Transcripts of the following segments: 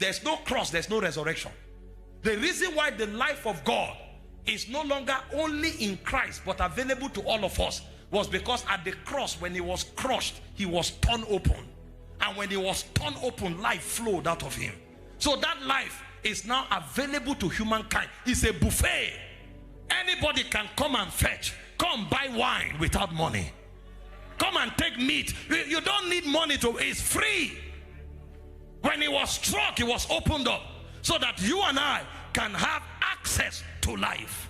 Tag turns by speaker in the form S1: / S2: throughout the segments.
S1: There's no cross, there's no resurrection. The reason why the life of God is no longer only in Christ but available to all of us was because at the cross, when he was crushed, he was torn open. And when he was torn open, life flowed out of him. So that life is now available to humankind. It's a buffet. Anybody can come and fetch. Come buy wine without money. Come and take meat. You don't need money to, it's free. When he was struck, he was opened up so that you and I can have access to life.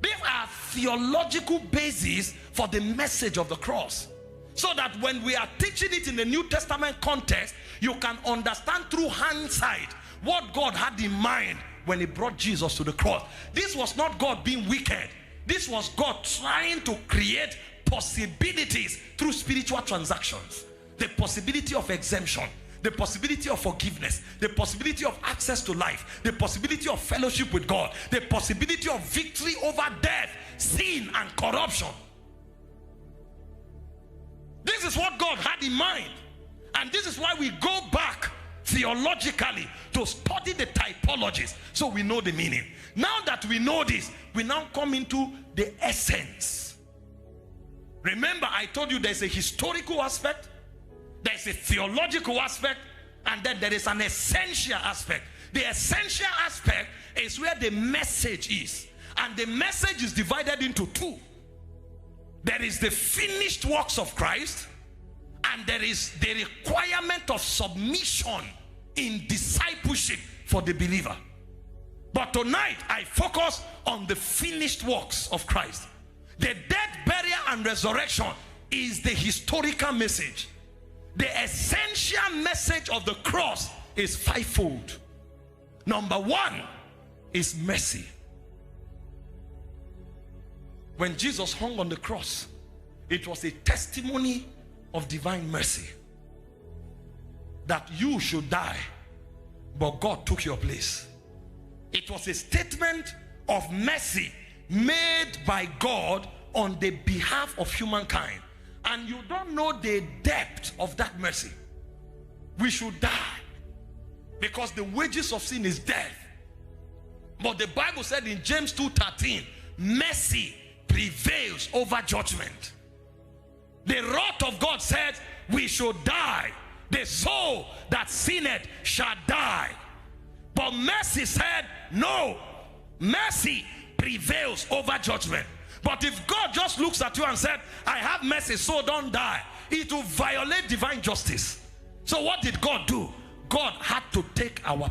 S1: These are theological bases for the message of the cross. So that when we are teaching it in the New Testament context, you can understand through hindsight what God had in mind when he brought Jesus to the cross. This was not God being wicked. This was God trying to create possibilities through spiritual transactions. The possibility of exemption, the possibility of forgiveness, the possibility of access to life, the possibility of fellowship with God, the possibility of victory over death, sin, and corruption. This is what God had in mind. And this is why we go back theologically to study the typologies so we know the meaning. Now that we know this, we now come into the essence. Remember, I told you there's a historical aspect, there's a theological aspect, and then there is an essential aspect. The essential aspect is where the message is. And the message is divided into two. There is the finished works of Christ, and there is the requirement of submission in discipleship for the believer. But tonight, I focus on the finished works of Christ. The death, burial, and resurrection is the historical message. The essential message of the cross is fivefold. Number one is mercy. When Jesus hung on the cross, it was a testimony of divine mercy. That you should die, but God took your place. It was a statement of mercy made by God on the behalf of humankind. And you don't know the depth of that mercy. We should die because the wages of sin is death. But the Bible said in James 2:13, mercy prevails over judgment. The wrath of God said we should die. The soul that sinneth shall die. But mercy said no. Mercy prevails over judgment. But if God just looks at you and said, I have mercy, so don't die, it will violate divine justice. So what did God do? God had to take our